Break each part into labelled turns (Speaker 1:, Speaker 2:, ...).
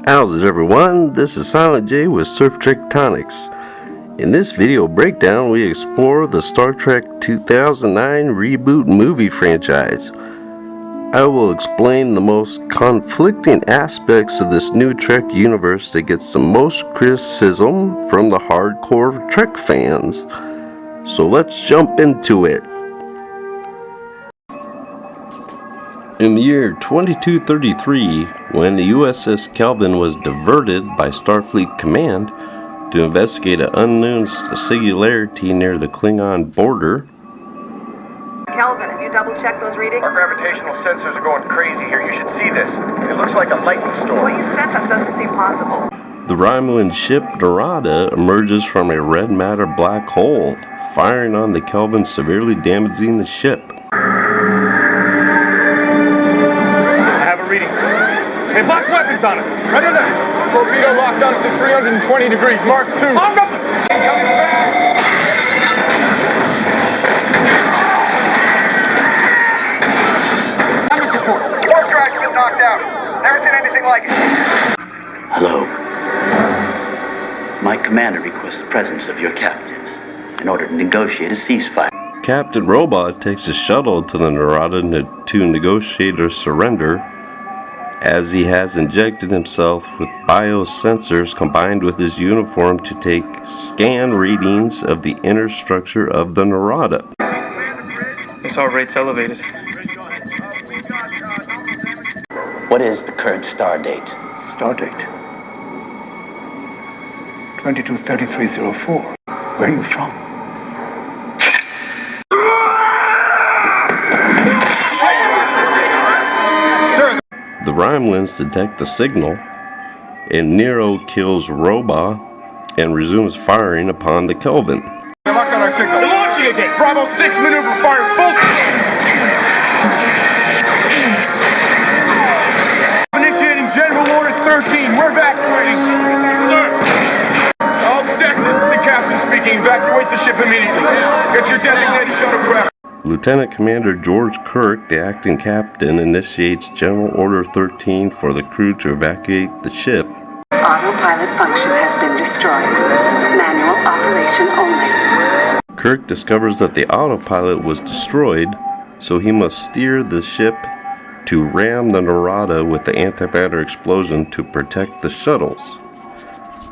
Speaker 1: How's it, everyone? This is Silent J with Surf Trek Tonics. In this video breakdown, we explore the Star Trek 2009 reboot movie franchise. I will explain the most conflicting aspects of this new Trek universe that gets the most criticism from the hardcore Trek fans. So let's jump into it. In the year 2233, when the USS Kelvin was diverted by Starfleet Command to investigate an unknown singularity near the Klingon border.
Speaker 2: Kelvin, have you double-checked those readings?
Speaker 3: Our gravitational sensors are going crazy here. You should see this. It looks like a lightning storm.
Speaker 2: What you sent us doesn't seem possible.
Speaker 1: The Romulan ship Narada emerges from a red matter black hole, firing on the Kelvin, severely damaging the ship.
Speaker 3: They blocked weapons on us. Right in there. Torpedo locked on us at 320 degrees. Mark 2. Armed up. Coming fast. Coming support. Warp drive's been knocked out. Never seen anything like it.
Speaker 4: Hello. My commander requests the presence of your captain in order to negotiate a ceasefire.
Speaker 1: Captain Robot takes a shuttle to the Narada to negotiate a surrender, as he has injected himself with biosensors combined with his uniform to take scan readings of the inner structure of the Narada.
Speaker 5: Assault rate's elevated.
Speaker 4: What is the current star date?
Speaker 6: Star date 223304. Where are you from?
Speaker 1: The Romulans detect the signal, and Nero kills Roba and resumes firing upon the Kelvin.
Speaker 3: They're locked on our signal. They're launching again. Bravo 6 maneuver fire full. Initiating General Order 13. We're evacuating. Sir. All decks, this is the captain speaking. Evacuate the ship immediately. Get your designated shuttlecraft.
Speaker 1: Lieutenant Commander George Kirk, the acting captain, initiates General Order 13 for the crew to evacuate the ship.
Speaker 7: Autopilot function has been destroyed. Manual operation only.
Speaker 1: Kirk discovers that the autopilot was destroyed, so he must steer the ship to ram the Narada with the antimatter explosion to protect the shuttles.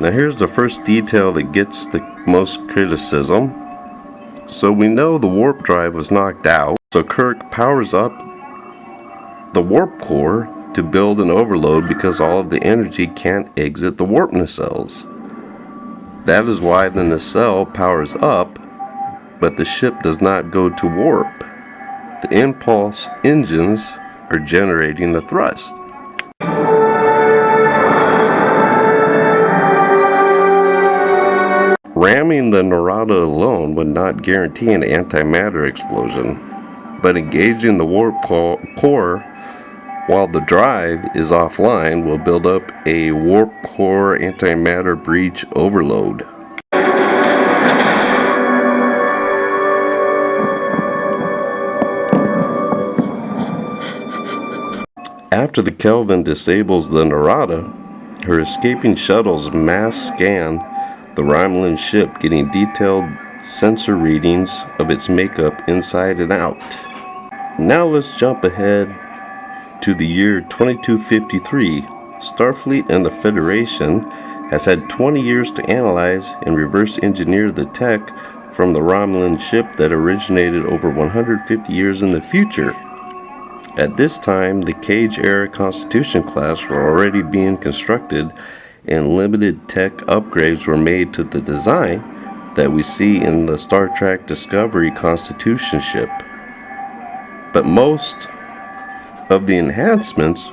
Speaker 1: Now here's the first detail that gets the most criticism. So we know the warp drive was knocked out, so Kirk powers up the warp core to build an overload because all of the energy can't exit the warp nacelles. That is why the nacelle powers up, but the ship does not go to warp. The impulse engines are generating the thrust. Ramming the Narada alone would not guarantee an antimatter explosion, but engaging the warp core while the drive is offline will build up a warp core antimatter breach overload. After the Kelvin disables the Narada, her escaping shuttles mass scan the Romulan ship, getting detailed sensor readings of its makeup inside and out. Now let's jump ahead to the year 2253. Starfleet and the Federation has had 20 years to analyze and reverse engineer the tech from the Romulan ship that originated over 150 years in the future. At this time, the Cage-era Constitution class were already being constructed, and limited tech upgrades were made to the design that we see in the Star Trek Discovery Constitution ship. But most of the enhancements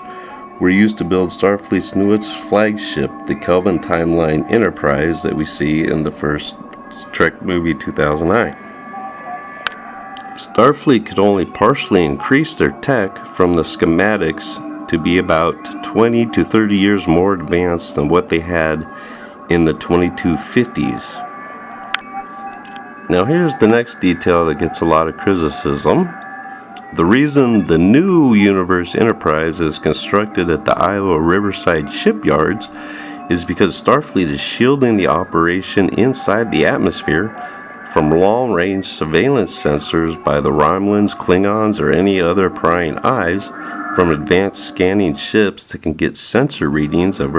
Speaker 1: were used to build Starfleet's newest flagship, the Kelvin Timeline Enterprise that we see in the first Trek movie 2009. Starfleet could only partially increase their tech from the schematics to be about 20 to 30 years more advanced than what they had in the 2250s. Now here's the next detail that gets a lot of criticism. The reason the new Universe Enterprise is constructed at the Iowa Riverside shipyards is because Starfleet is shielding the operation inside the atmosphere from long-range surveillance sensors by the Romulans, Klingons, or any other prying eyes from advanced scanning ships that can get sensor readings of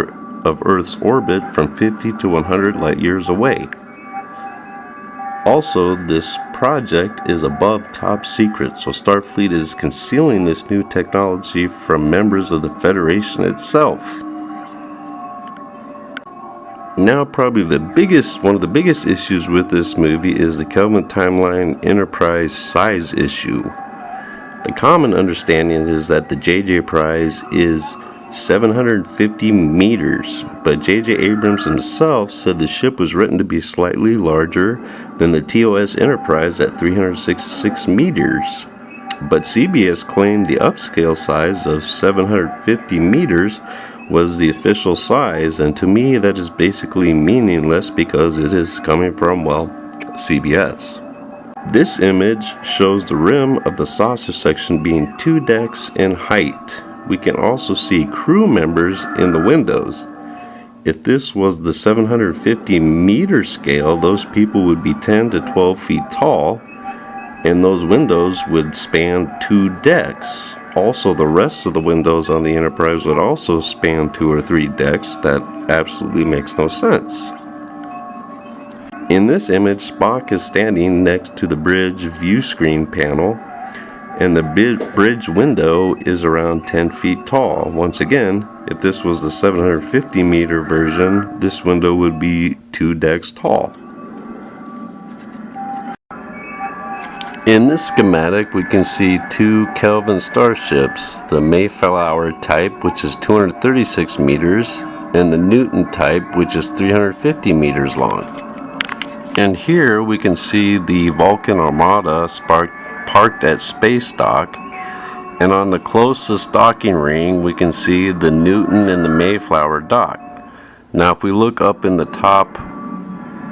Speaker 1: Earth's orbit from 50 to 100 light years away. Also, this project is above top secret, so Starfleet is concealing this new technology from members of the Federation itself. Now, probably one of the biggest issues with this movie is the Kelvin Timeline Enterprise size issue. The common understanding is that the JJ prize is 750 meters, but J.J. Abrams himself said the ship was written to be slightly larger than the TOS Enterprise at 366 meters. But CBS claimed the upscale size of 750 meters was the official size, and to me that is basically meaningless because it is coming from, well, CBS. This image shows the rim of the saucer section being 2 decks in height. We can also see crew members in the windows. If this was the 750 meter scale, those people would be 10 to 12 feet tall, and those windows would span 2 decks. Also, the rest of the windows on the Enterprise would also span 2 or 3 decks. That absolutely makes no sense. In this image, Spock is standing next to the bridge view screen panel, and the bridge window is around 10 feet tall. Once again, if this was the 750 meter version, this window would be 2 decks tall. In this schematic, we can see 2 Kelvin starships, the Mayflower type, which is 236 meters, and the Newton type, which is 350 meters long. And here we can see the Vulcan Armada parked at space dock, and on the closest docking ring we can see the Newton and the Mayflower dock. Now if we look up in the top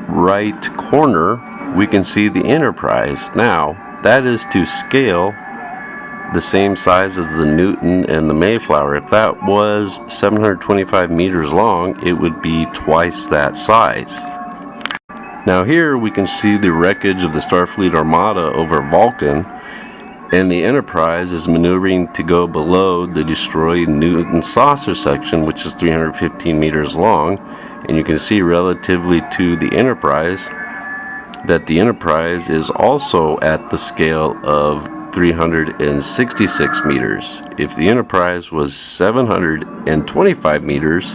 Speaker 1: right corner, we can see the Enterprise. Now that is to scale the same size as the Newton and the Mayflower. If that was 725 meters long, it would be twice that size. Now here we can see the wreckage of the Starfleet Armada over Vulcan, and the Enterprise is maneuvering to go below the destroyed Newton saucer section, which is 315 meters long, and you can see relatively to the Enterprise that the Enterprise is also at the scale of 366 meters. If the Enterprise was 725 meters,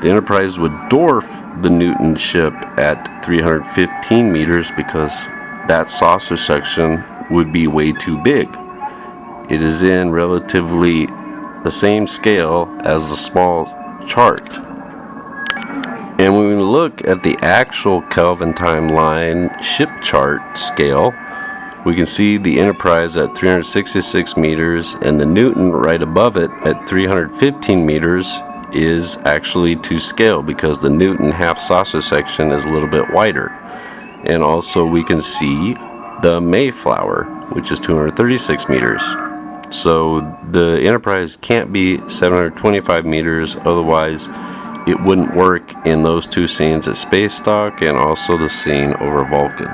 Speaker 1: the Enterprise would dwarf the Newton ship at 315 meters because that saucer section would be way too big. It is in relatively the same scale as the small chart. And when we look at the actual Kelvin timeline ship chart scale, we can see the Enterprise at 366 meters and the Newton right above it at 315 meters is actually to scale because the Newton half saucer section is a little bit wider. And also we can see the Mayflower, which is 236 meters. So the Enterprise can't be 725 meters, otherwise it wouldn't work in those 2 scenes at space dock and also the scene over Vulcan.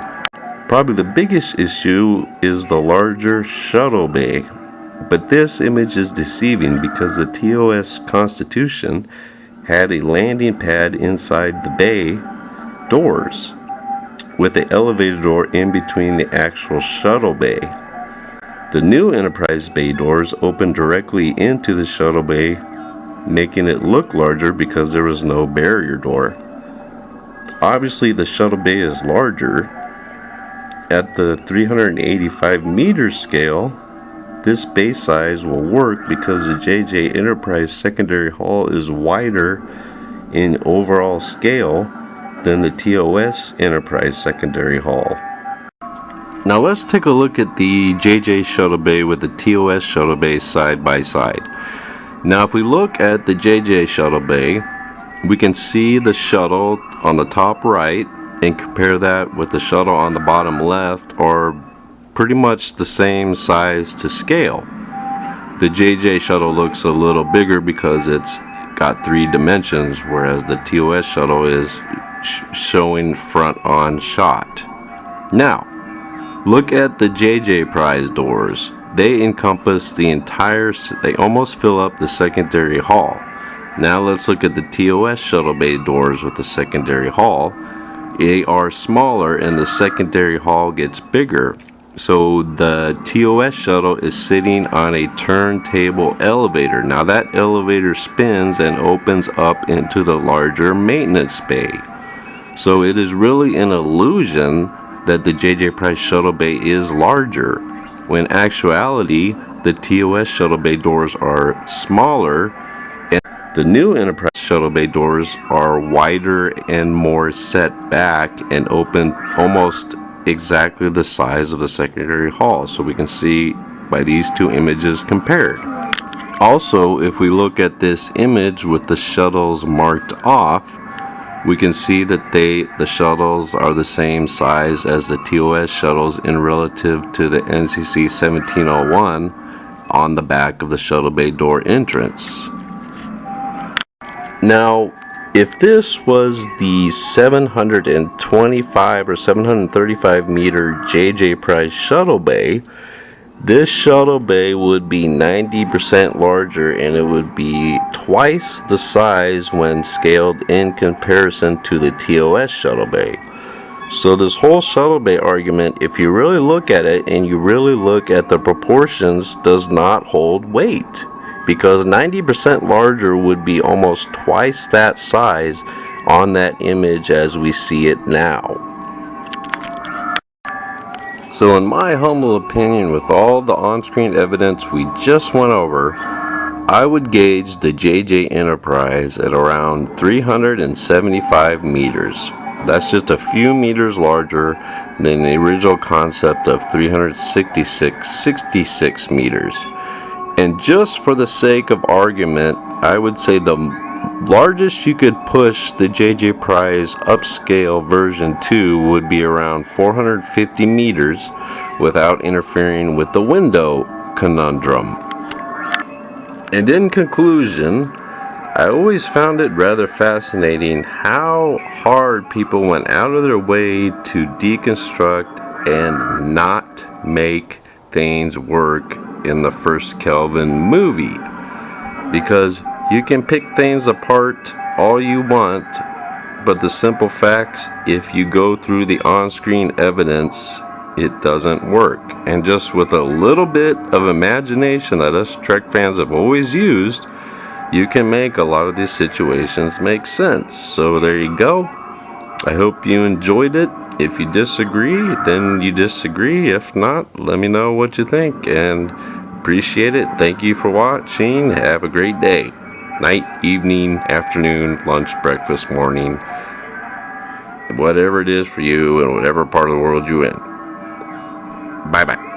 Speaker 1: Probably the biggest issue is the larger shuttle bay, but this image is deceiving because the TOS Constitution had a landing pad inside the bay doors with the elevator door in between the actual shuttle bay. The new Enterprise bay doors open directly into the shuttle bay, making it look larger because there was no barrier door. Obviously the shuttle bay is larger. At the 385 meter scale, this bay size will work because the JJ Enterprise secondary hull is wider in overall scale than the TOS Enterprise secondary hull. Now let's take a look at the JJ shuttle bay with the TOS shuttle bay side by side. Now if we look at the JJ shuttle bay, we can see the shuttle on the top right and compare that with the shuttle on the bottom left, or pretty much the same size to scale. The JJ shuttle looks a little bigger because it's got 3 dimensions, whereas the TOS shuttle is showing front on shot. Now, look at the JJ prize doors. They encompass the entire, they almost fill up the secondary hull. Now let's look at the TOS shuttle bay doors with the secondary hull. They are smaller and the secondary hull gets bigger. So the TOS shuttle is sitting on a turntable elevator. Now that elevator spins and opens up into the larger maintenance bay. So it is really an illusion that the JJ Price shuttle bay is larger, when in actuality the TOS shuttle bay doors are smaller and the new Enterprise shuttle bay doors are wider and more set back and open almost exactly the size of the secondary hull. So we can see by these 2 images compared. Also, if we look at this image with the shuttles marked off, we can see that the shuttles are the same size as the TOS shuttles in relative to the NCC 1701 on the back of the shuttle bay door entrance. Now, if this was the 725 or 735 meter JJ Price shuttle bay, this shuttle bay would be 90% larger and it would be twice the size when scaled in comparison to the TOS shuttle bay. So this whole shuttle bay argument, if you really look at it and you really look at the proportions, does not hold weight, because 90% larger would be almost twice that size on that image as we see it now. So in my humble opinion, with all the on-screen evidence we just went over, I would gauge the JJ Enterprise at around 375 meters. That's just a few meters larger than the original concept of 366 meters. And just for the sake of argument, I would say the largest you could push the JJ Prize upscale version 2 would be around 450 meters without interfering with the window conundrum. And in conclusion, I always found it rather fascinating how hard people went out of their way to deconstruct and not make things work in the first Kelvin movie. Because you can pick things apart all you want, but the simple facts, if you go through the on-screen evidence, it doesn't work. And just with a little bit of imagination that us Trek fans have always used, you can make a lot of these situations make sense. So there you go. I hope you enjoyed it. If you disagree, then you disagree. If not, let me know what you think, and appreciate it. Thank you for watching. Have a great day. Night, evening, afternoon, lunch, breakfast, morning, whatever it is for you in whatever part of the world you're in. Bye-bye.